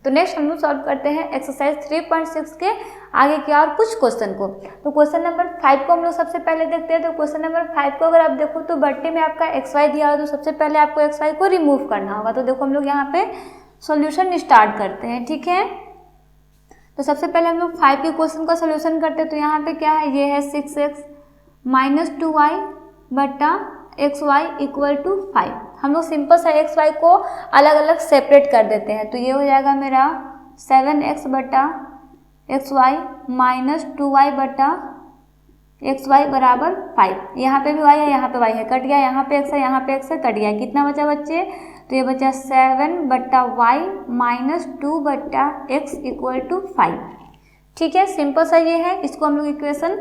तो नेक्स्ट हम लोग सॉल्व करते हैं एक्सरसाइज 3.6 के आगे के और कुछ क्वेश्चन को। तो क्वेश्चन नंबर 5 को हम लोग सबसे पहले देखते हैं। तो क्वेश्चन नंबर 5 को अगर आप देखो तो बट्टे में आपका XY दिया हो तो सबसे पहले आपको XY को रिमूव करना होगा। तो देखो हम लोग यहाँ पे सॉल्यूशन स्टार्ट करते हैं, ठीक है। तो सबसे पहले हम लोग 5 के क्वेश्चन का सॉल्यूशन करते हैं। तो यहाँ पे क्या है, ये है 6x माइनस 2y बटा xy इक्वल टू 5। हम लोग सिंपल सा xy को अलग अलग सेपरेट कर देते हैं। तो ये हो जाएगा मेरा 7x बटा xy माइनस 2y बटा xy बराबर 5। यहाँ पे भी y है, यहाँ पे y है, कट गया, यहाँ पे x है, यहाँ पे x है, कट गया। कितना बचा बच्चे, तो ये बचा 7 बटा y माइनस 2 बटा x इक्वल टू 5। ठीक है, सिंपल सा ये है। इसको हम लोग इक्वेशन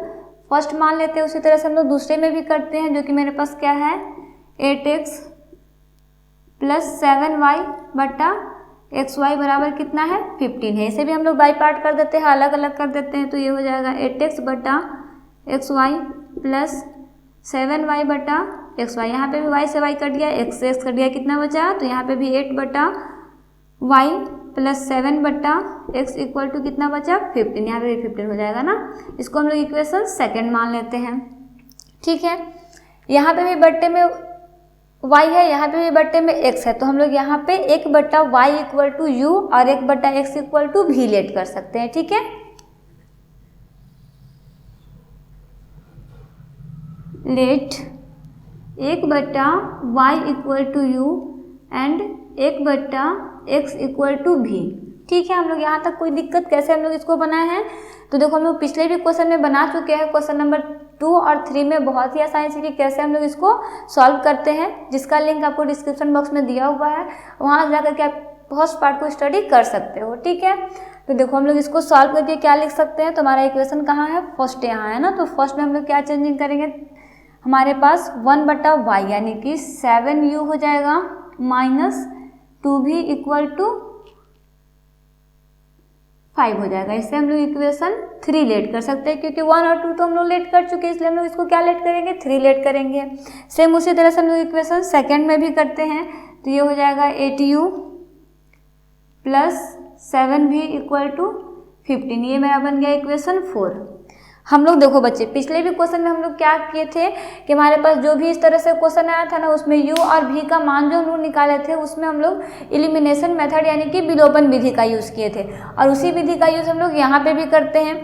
फर्स्ट मान लेते हैं। उसी तरह से हम लोग दूसरे में भी करते हैं, जो कि मेरे पास क्या है 8x प्लस 7y बटा xy बराबर कितना है 15 है। इसे भी हम लोग बाई पार्ट कर देते हैं, अलग अलग कर देते हैं। तो ये हो जाएगा 8x बटा xy प्लस 7y बटा xy। यहाँ पे भी y से y कट गया, x से x कट गया, कितना बचा, तो यहाँ पे भी 8 बटा y प्लस 7 बटा x इक्वल टू कितना बचा 15। यहाँ पे भी 15 हो जाएगा ना। इसको हम लोग इक्वेशन सेकंड मान लेते हैं, ठीक है। यहाँ पे भी बट्टे में y है, यहाँ पे भी बट्टे में x है। तो हम लोग यहाँ पे 1 बटा y इक्वल टू u और 1 बटा x equal to v let कर सकते हैं, ठीक है। लेट 1 बटा y equal to u and 1 बटा x इक्वल टू v। ठीक है, हम लोग यहाँ तक कोई दिक्कत, कैसे हम लोग इसको बनाए हैं, तो देखो हम लोग पिछले भी क्वेश्चन में बना चुके हैं। क्वेश्चन नंबर 2 और 3 में बहुत ही आसानी से कि कैसे हम लोग इसको सॉल्व करते हैं, जिसका लिंक आपको डिस्क्रिप्शन बॉक्स में दिया हुआ है। वहाँ जाकर के आप फर्स्ट पार्ट को स्टडी कर सकते हो, ठीक है। तो देखो हम लोग इसको सॉल्व करके क्या लिख सकते हैं। तो हमारा इक्वेशन कहाँ है, फर्स्ट यहाँ है ना। तो फर्स्ट में हम लोग क्या चेंजिंग करेंगे, हमारे पास 1 बटा y यानी कि 7u हो जाएगा माइनस 2v इक्वल टू 5 हो जाएगा। इससे हम लोग इक्वेशन 3 लेट कर सकते हैं, क्योंकि 1 और 2 तो हम लोग लेट कर चुके हैं, इसलिए हम लोग इसको क्या लेट करेंगे 3 लेट करेंगे। सेम उसी तरह से हम लोग इक्वेशन सेकंड में भी करते हैं। तो ये हो जाएगा 8u plus 7v equal to 15। ये मेरा बन गया इक्वेशन 4। हम लोग देखो बच्चे पिछले भी क्वेश्चन में हम लोग क्या किए थे कि हमारे पास जो भी इस तरह से क्वेश्चन आया था ना, उसमें u और v का मान जो हम लोग निकाले थे, उसमें हम लोग एलिमिनेशन मेथड यानी कि विलोपन विधि का यूज़ किए थे। और उसी विधि का यूज़ हम लोग यहाँ पे भी करते हैं।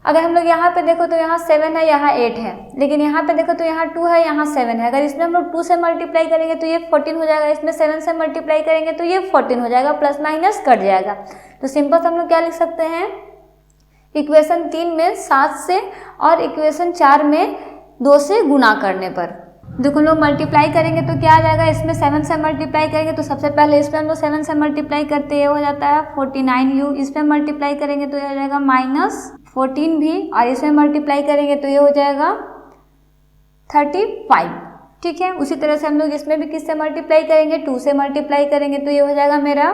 अगर हम लोग यहाँ पे देखो तो यहाँ 7 है, यहाँ 8 है, लेकिन यहाँ पे देखो तो यहाँ 2 है, यहाँ 7 है। अगर इसमें हम लोग 2 से मल्टीप्लाई करेंगे तो ये 14 हो जाएगा, इसमें 7 से मल्टीप्लाई करेंगे तो ये 14 हो जाएगा, प्लस माइनस कट जाएगा। तो सिंपल हम लोग क्या लिख सकते हैं, इक्वेशन 3 में 7 से और इक्वेशन 4 में 2 से गुना करने पर देखो हम लोग मल्टीप्लाई करेंगे तो क्या आ जाएगा, इसमें 7 से मल्टीप्लाई करेंगे तो सबसे पहले इसमें हम लोग 7 से मल्टीप्लाई करते हैं, ये हो जाता है 49u। इसमें मल्टीप्लाई करेंगे तो ये हो जाएगा माइनस 14 भी, और इसमें मल्टीप्लाई करेंगे तो ये हो जाएगा 35। ठीक है, उसी तरह से हम लोग इसमें भी किससे मल्टीप्लाई करेंगे, 2 से मल्टीप्लाई करेंगे तो ये हो जाएगा मेरा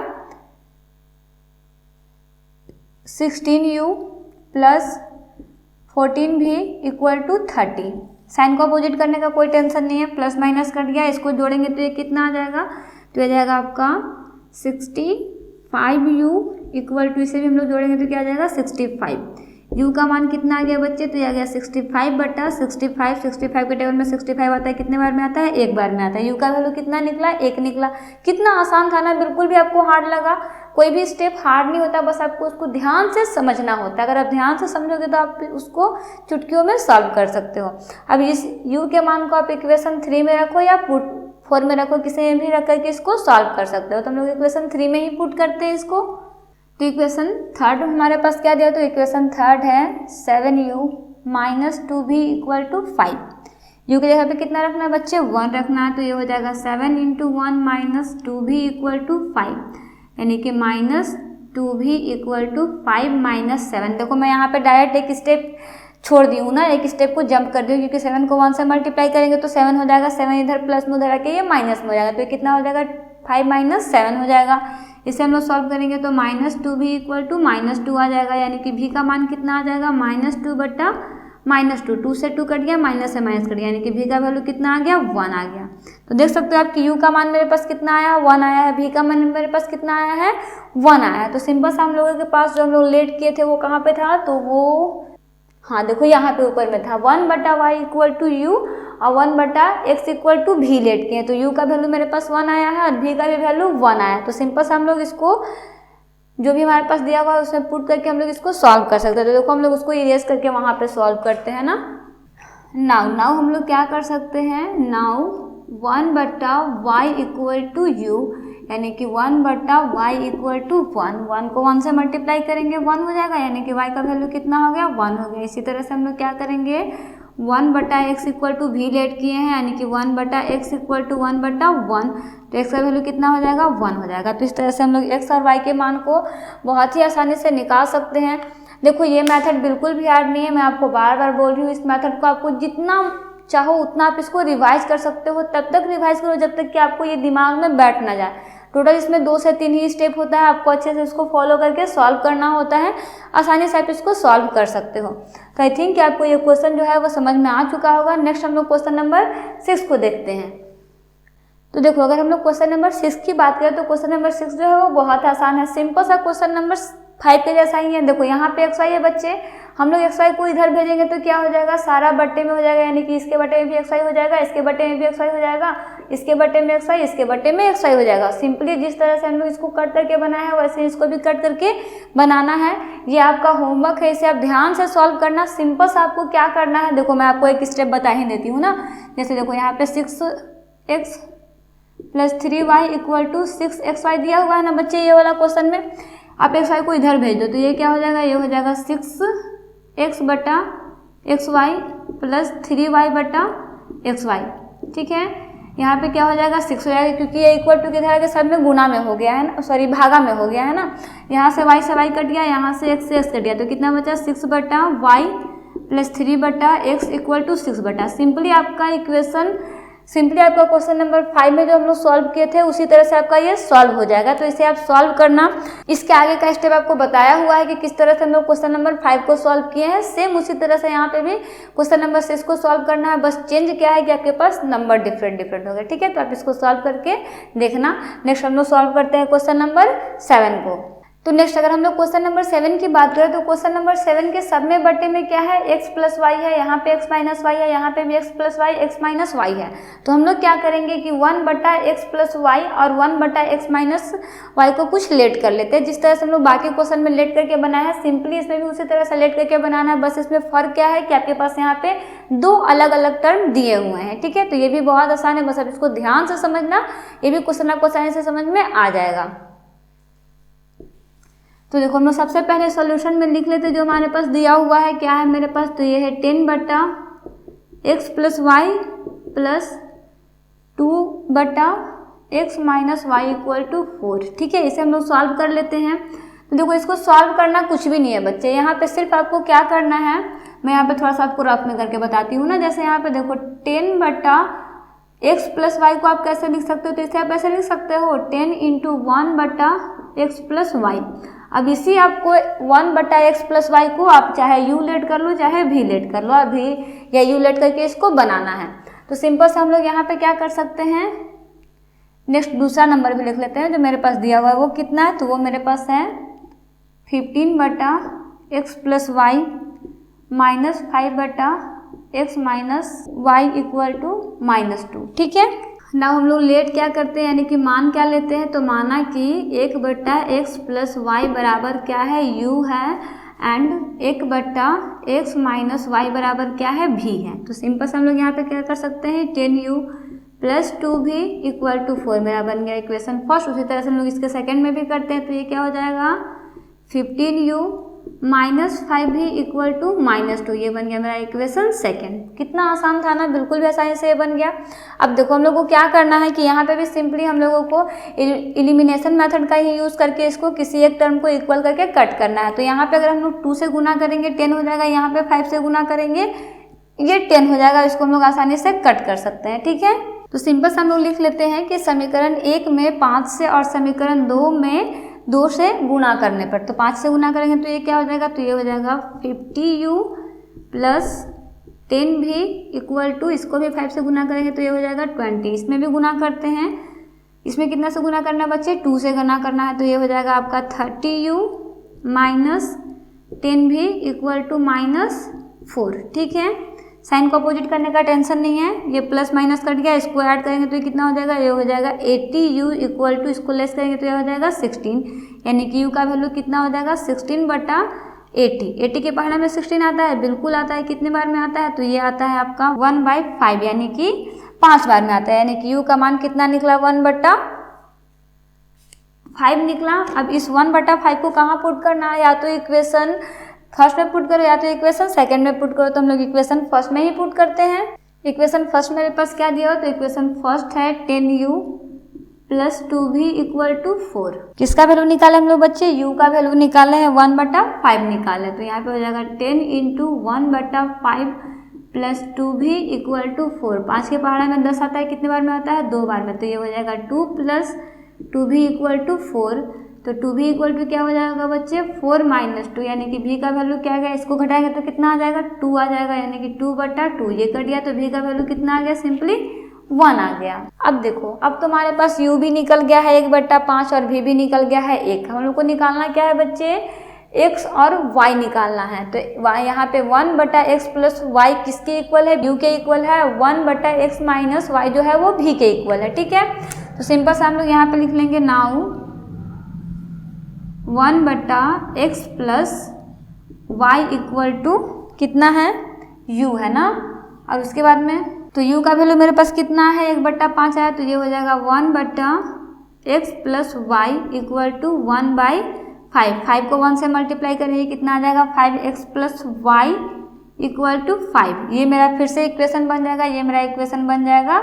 16u प्लस 14 भी इक्वल टू 30। साइन को अपोजिट करने का कोई टेंशन नहीं है, प्लस माइनस कट गया, इसको जोड़ेंगे तो ये कितना आ जाएगा, तो ये जाएगा आपका 65u इक्वल टू, इसे भी हम लोग जोड़ेंगे तो क्या आ जाएगा 65। u का मान कितना आ गया बच्चे, तो ये आ गया 65 बटा 65। 65 के टेबल में 65 आता है, कितने बार में आता है, एक बार में आता है। u का वैल्यू कितना निकला, 1 निकला। कितना आसान था ना, बिल्कुल भी आपको हार्ड लगा, कोई भी स्टेप हार्ड नहीं होता, बस आपको उसको ध्यान से समझना होता है। अगर आप ध्यान से समझोगे तो आप उसको चुटकियों में सॉल्व कर सकते हो। अब इस u के मान को आप इक्वेशन 3 में रखो या पुट 4 में रखो, किसी में भी रख करके इसको सॉल्व कर सकते हो। तो हम लोग इक्वेशन 3 में ही पुट करते हैं इसको। तो इक्वेशन थर्ड हमारे पास क्या दिया, तो इक्वेशन थर्ड है 7u minus 2v equal to 5। u की जगह पे कितना रखना है बच्चे, 1 रखना है। तो ये हो जाएगा 7 into 1 minus 2v equal to 5, यानी कि minus 2v equal to 5 minus 7। देखो मैं यहाँ पे डायरेक्ट एक स्टेप छोड़ दी हूँ ना, एक स्टेप को जंप कर दी हूँ, क्योंकि 7 को 1 से मल्टीप्लाई करेंगे तो 7 हो जाएगा, 7 इधर प्लस में उधर आके ये माइनस में हो जाएगा, तो ये कितना हो जाएगा 5 माइनस 7 हो जाएगा। इसे हम लोग सॉल्व करेंगे तो minus 2v equal to minus 2 आ जाएगा, यानी कि v का मान कितना आ जाएगा माइनस 2 बटा माइनस 2। 2 से 2 कट गया, माइनस से माइनस कट गया, यानी कि v का वैल्यू कितना आ गया 1 आ गया। तो देख सकते हो आपकी u का मान मेरे पास कितना आया है, 1 आया है, v का मान मेरे पास कितना आया है, 1 आया है। तो सिंपल सा हम लोगों के पास जो हम लोग लेट किए थे वो कहाँ पे था, तो वो हाँ देखो यहाँ पे ऊपर में था 1/y इक्वल टू यू और 1/x equal to v late किए, तो u का वैल्यू मेरे पास 1 आया है और v का भी वैल्यू 1 आया है। तो सिंपल से हम लोग इसको जो भी हमारे पास दिया हुआ है उसमें पुट करके हम लोग इसको सॉल्व कर सकते हैं। तो देखो हम लोग उसको इरेज करके वहाँ पे सॉल्व करते हैं ना। नाउ हम लोग क्या कर सकते हैं, now 1/y equal to you, यानी कि 1/y इक्वल टू 1 को 1 से मल्टीप्लाई करेंगे 1 हो जाएगा, यानी कि y का वैल्यू कितना हो गया, 1 हो गया। इसी तरह से हम लोग क्या करेंगे, 1/x equal to v late किए हैं, यानी कि 1/x इक्वल टू 1/1, तो x का वैल्यू कितना हो जाएगा, 1 हो जाएगा। तो इस तरह से हम लोग x और y के मान को बहुत ही आसानी से निकाल सकते हैं। देखो ये मेथड बिल्कुल भी हार्ड नहीं है, मैं आपको बार बार बोल रही हूँ, इस मेथड को आपको जितना चाहो उतना आप इसको रिवाइज कर सकते हो, तब तक रिवाइज करो जब तक कि आपको ये दिमाग में बैठ ना जाए। टोटल इसमें 2 से 3 ही स्टेप होता है, आपको अच्छे से इसको फॉलो करके सॉल्व करना होता है, आसानी से आप इसको सॉल्व कर सकते हो। तो आई थिंक कि आपको ये क्वेश्चन जो है वो समझ में आ चुका होगा। नेक्स्ट हम लोग क्वेश्चन नंबर 6 को देखते हैं। तो देखो अगर हम लोग क्वेश्चन नंबर 6 की बात करें तो क्वेश्चन नंबर 6 जो है वो बहुत आसान है, सिंपल सा क्वेश्चन नंबर 5 के जैसा ही है। देखो यहाँ पे xy है बच्चे, हम लोग xy को इधर भेजेंगे तो क्या हो जाएगा, सारा बट्टे में हो जाएगा, यानी कि इसके बट्टे में भी xy हो जाएगा, इसके बट्टे में भी xy हो जाएगा, इसके बट्टे में xy, इसके बट्टे में xy हो जाएगा। सिंपली जिस तरह से हम लोग इसको कट करके बनाया है वैसे इसको भी कट करके बनाना है। ये आपका होमवर्क है, इसे आप ध्यान से सॉल्व करना। सिंपल सा आपको क्या करना है, देखो मैं आपको एक स्टेप बता ही देती हूँ ना। जैसे देखो यहाँ पे 6x plus 3y equal to 6xy दिया हुआ है ना बच्चे, ये वाला क्वेश्चन में आप xy को इधर भेज दो तो ये क्या हो जाएगा, ये हो जाएगा 6x बटा xy प्लस 3y बटा xy। ठीक है, यहाँ पे क्या हो जाएगा, 6 हो जाएगा, क्योंकि ये इक्वल टू किधर के सब में गुना में हो गया है ना, सॉरी भागा में हो गया है ना। यहाँ से y कट गया, यहाँ से x कट गया, तो कितना बचा 6/y plus 3/x equal to 6/। Simply आपका इक्वेशन, सिंपली आपका क्वेश्चन नंबर 5 में जो हम लोग सॉल्व किए थे उसी तरह से आपका ये सॉल्व हो जाएगा। तो इसे आप सॉल्व करना, इसके आगे का स्टेप आपको बताया हुआ है कि किस तरह से हम लोग क्वेश्चन नंबर 5 को सॉल्व किए हैं। सेम उसी तरह से यहाँ पे भी क्वेश्चन नंबर 6 को सॉल्व करना है, बस चेंज क्या है कि आपके पास नंबर डिफरेंट हो गए। ठीक है, तो आप इसको सॉल्व करके देखना। नेक्स्ट हम लोग सॉल्व करते हैं क्वेश्चन नंबर 7 को। तो नेक्स्ट अगर हम लोग क्वेश्चन नंबर 7 की बात करें तो क्वेश्चन नंबर 7 के सब में बटे में क्या है, x प्लस वाई है, यहाँ पे x माइनस वाई है, यहाँ पे भी x plus Y x minus Y है। तो हम लोग क्या करेंगे कि 1/x प्लस वाई और 1/x माइनस वाई को कुछ लेट कर लेते हैं, जिस तरह से हम लोग बाकी क्वेश्चन में लेट करके बनाया है। सिंपली इसमें भी उसी तरह से लेट करके बनाना है, बस इसमें फर्क क्या है कि आपके पास यहाँ पे 2 अलग अलग टर्म दिए हुए हैं। ठीक है, तो ये भी बहुत आसान है, बस आप इसको ध्यान से समझना, ये भी क्वेश्चन आपको आसानी से समझ में आ जाएगा। तो देखो हम लोग सबसे पहले सॉल्यूशन में लिख लेते जो हमारे पास दिया हुआ है, क्या है मेरे पास, तो ये है 10/x plus Y plus 2/x minus Y equal to 4। ठीक है, इसे हम लोग सॉल्व कर लेते हैं। तो देखो इसको सॉल्व करना कुछ भी नहीं है बच्चे, यहाँ पे सिर्फ आपको क्या करना है, मैं यहाँ पे थोड़ा सा आपको रफ में करके बताती हूँ ना। जैसे यहाँ पे देखो 10/x प्लस वाई को आप कैसे लिख सकते हो, तो इसे आप ऐसे लिख सकते हो 10 × 1/x प्लस वाई। अब इसी आपको 1/x प्लस वाई को आप चाहे u लेट कर लो चाहे v लेट कर लो, अभी या u लेट करके इसको बनाना है। तो सिंपल से हम लोग यहाँ पे क्या कर सकते हैं, नेक्स्ट दूसरा नंबर भी लिख लेते हैं जो मेरे पास दिया हुआ है। वो कितना है, तो वो मेरे पास है 15/x plus Y minus 5/x minus Y equal to -2। ठीक है, ना हम लोग लेट क्या करते हैं, यानी कि मान क्या लेते हैं, तो माना कि 1/x प्लस वाई बराबर क्या है, u है, एंड 1/x माइनस वाई बराबर क्या है, v है। तो सिंपल से हम लोग यहाँ पे क्या कर सकते हैं, 10u plus 2v equal to 4 मेरा बन गया इक्वेशन फर्स्ट। उसी तरह से हम लोग इसके सेकेंड में भी करते हैं, तो ये क्या हो जाएगा 15u minus 5v equal to -2, ये बन गया मेरा इक्वेशन सेकेंड। कितना आसान था ना, बिल्कुल भी आसानी से ये बन गया। अब देखो हम लोग को क्या करना है कि यहाँ पे भी सिंपली हम लोगों को एलिमिनेशन मेथड का ही यूज़ करके इसको किसी एक टर्म को इक्वल करके कट करना है। तो यहाँ पे अगर हम लोग 2 से गुना करेंगे 10 हो जाएगा, यहाँ पे 5 से गुना करेंगे ये 10 हो जाएगा, इसको हम लोग आसानी से कट कर सकते हैं। ठीक है, तो सिंपल से हम लोग लिख लेते हैं कि समीकरण 1 में 5 से और समीकरण 2 में 2 से गुणा करने पर, तो 5 से गुणा करेंगे तो ये क्या हो जाएगा, तो ये हो जाएगा 50u प्लस 10 भी इक्वल टू, इसको भी 5 से गुना करेंगे तो ये हो जाएगा 20। इसमें भी गुना करते हैं, इसमें कितना से गुना करना है बच्चे, 2 से गुना करना है, तो ये हो जाएगा आपका 30u माइनस 10 भी इक्वल टू -4। ठीक है, साइन को अपोजिट करने का टेंशन नहीं है, ये प्लस माइनस कट गया, इसको ऐड करेंगे तो ये कितना हो जाएगा, ये हो जाएगा 80u इक्वल टू, इसको लेस करेंगे तो ये हो जाएगा 16, यानी कि u का वैल्यू कितना हो जाएगा 16/80। 80 के पहाड़ा में 16 आता है, बिल्कुल आता है, कितने बार में आता है, तो ये आता है आपका 1/5, यानी कि 5 बार में आता है, यानी कि u का मान कितना निकला, 1/5 निकला। अब इस 1/5 को कहाँ पुट करना है, या तो इक्वेशन फर्स्ट में पुट करो या तो इक्वेशन सेकंड में पुट करो, तो हम लोग इक्वेशन फर्स्ट में ही पुट करते हैं। इक्वेशन फर्स्ट मेरे पास क्या दिया हो, तो इक्वेशन फर्स्ट है 10u plus 2v equal to 4। किसका वैल्यू निकाले हम लोग बच्चे, u का वैल्यू निकाले हैं, 1/5 निकाले, तो यहाँ पे हो जाएगा 10 × 1/5 प्लस 2v इक्वल टू 4। 5 के पहाड़ा में 10 आता है, कितने बार में आता है, 2 बार में, तो ये हो जाएगा 2 प्लस 2v इक्वल टू 4। तो 2v इक्वल टू क्या हो जाएगा बच्चे, 4 - 2, यानी कि v का वैल्यू क्या आ गया, इसको घटाएंगे तो कितना आ जाएगा, 2 आ जाएगा, यानी कि 2/2, ये कट गया, तो v का वैल्यू कितना आ गया, सिंपली 1 आ गया। अब देखो, अब तुम्हारे पास u भी निकल गया है 1/5 और v भी निकल गया है 1। हम लोग को निकालना क्या है बच्चे, x और y निकालना है, तो y यहाँ पे 1/x प्लस y किसके इक्वल है, u के इक्वल है, 1/x माइनस y जो है वो v के इक्वल है। ठीक है, तो सिंपल से हम लोग यहाँ पे लिख लेंगे, now 1/x plus y equal to कितना है, u है ना, और उसके बाद में तो u का वैल्यू मेरे पास कितना है, 1/5 आया, तो ये हो जाएगा 1/x plus y equal to 1/5। 5 को 1 से मल्टीप्लाई करेंगे, कितना आ जाएगा, 5x plus y equal to 5। ये मेरा फिर से इक्वेशन बन जाएगा, ये मेरा इक्वेशन बन जाएगा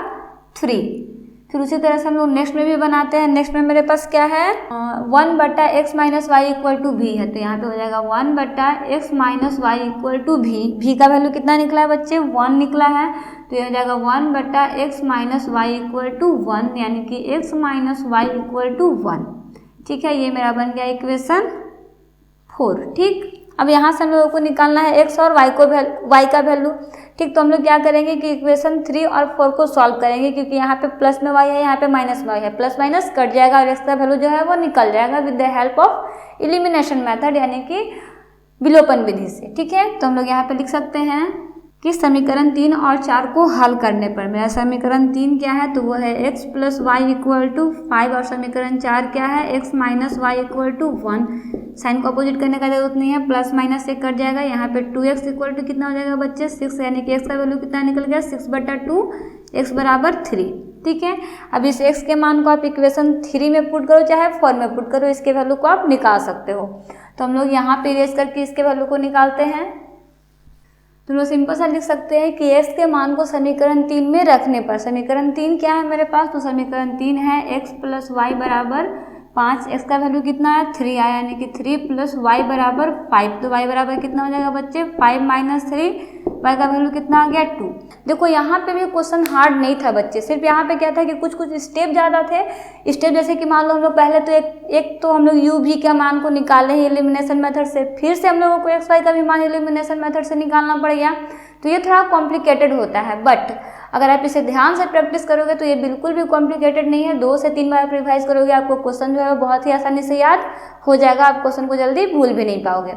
3। फिर उसी तरह से हम लोग नेक्स्ट में भी बनाते हैं। नेक्स्ट में मेरे पास क्या है, 1/x minus Y equal to भी है, तो यहाँ पे हो जाएगा 1/x minus Y equal to भी। भी का वैल्यू कितना निकला है बच्चे, 1 निकला है, तो ये हो जाएगा 1/x minus Y equal to 1, यानी कि x minus Y equal to 1। ठीक है, ये मेरा बन गया इक्वेशन 4। ठीक, अब यहाँ से हम लोगों को निकालना है x और y का वैल्यू। ठीक, तो हम लोग क्या करेंगे कि इक्वेशन 3 और 4 को सॉल्व करेंगे, क्योंकि यहाँ पे प्लस में y है, यहाँ पे माइनस y है, प्लस माइनस कट जाएगा और x का वैल्यू जो है वो निकल जाएगा with the help of elimination method, यानी कि विलोपन विधि से। ठीक है, तो हम लोग यहाँ पे लिख सकते हैं कि समीकरण 3 और 4 को हल करने पर मेरा समीकरण 3 क्या है, तो वो है x plus Y equal to 5, और समीकरण 4 क्या है, x minus Y equal to 1। Sign को अपोजिट करने का जरूरत नहीं है, प्लस माइनस से कट जाएगा, यहाँ पे 2x इक्वल टू कितना हो जाएगा बच्चे, 6, यानी कि x का वैल्यू कितना निकल गया, 6/2, x बराबर 3। ठीक है, अब इस x के मान को आप इक्वेशन 3 में पुट करो चाहे 4 में पुट करो, इसके वैल्यू को आप निकाल सकते हो। तो हम लोग यहाँ पे इरेज करके इसके वैल्यू को निकालते हैं। तो लोग सिंपल सा लिख सकते हैं कि x के मान को समीकरण 3 में रखने पर, समीकरण 3 क्या है मेरे पास, तो समीकरण 3 है x प्लस वाई बराबर 5, x का वैल्यू कितना है 3 आया, यानी कि 3 प्लस वाई बराबर 5, तो y बराबर कितना हो जाएगा बच्चे, 5 माइनस 3, y का वैल्यू कितना आ गया 2। देखो यहाँ पे भी क्वेश्चन हार्ड नहीं था बच्चे, सिर्फ यहाँ पे क्या था कि कुछ स्टेप ज़्यादा थे। स्टेप जैसे कि मान लो हम लोग पहले तो एक तो हम लोग u v के मान को निकाले हैं एलिमिनेशन मेथड से, फिर से हम लोगों को x y का भी मान एलिमिनेशन मेथड से निकालना पड़ गया, तो ये थोड़ा कॉम्प्लिकेटेड होता है। बट अगर आप इसे ध्यान से प्रैक्टिस करोगे तो ये बिल्कुल भी कॉम्प्लिकेटेड नहीं है। 2 से 3 बार रिवाइज करोगे, आपको क्वेश्चन जो है वो बहुत ही आसानी से याद हो जाएगा, आप क्वेश्चन को जल्दी भूल भी नहीं पाओगे।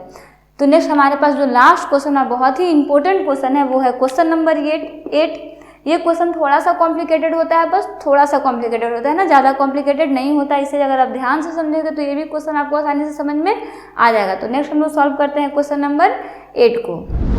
तो नेक्स्ट हमारे पास जो लास्ट क्वेश्चन है, बहुत ही इंपॉर्टेंट क्वेश्चन है, वो है क्वेश्चन नंबर 8। ये क्वेश्चन थोड़ा सा कॉम्प्लिकेटेड होता है, बस थोड़ा सा कॉम्प्लिकेटेड होता है ना, ज़्यादा कॉम्प्लिकेटेड नहीं होता। इसे अगर आप ध्यान से समझोगे तो ये भी क्वेश्चन आपको आसानी से समझ में आ जाएगा। तो नेक्स्ट हम लोग सॉल्व करते हैं क्वेश्चन नंबर 8 को।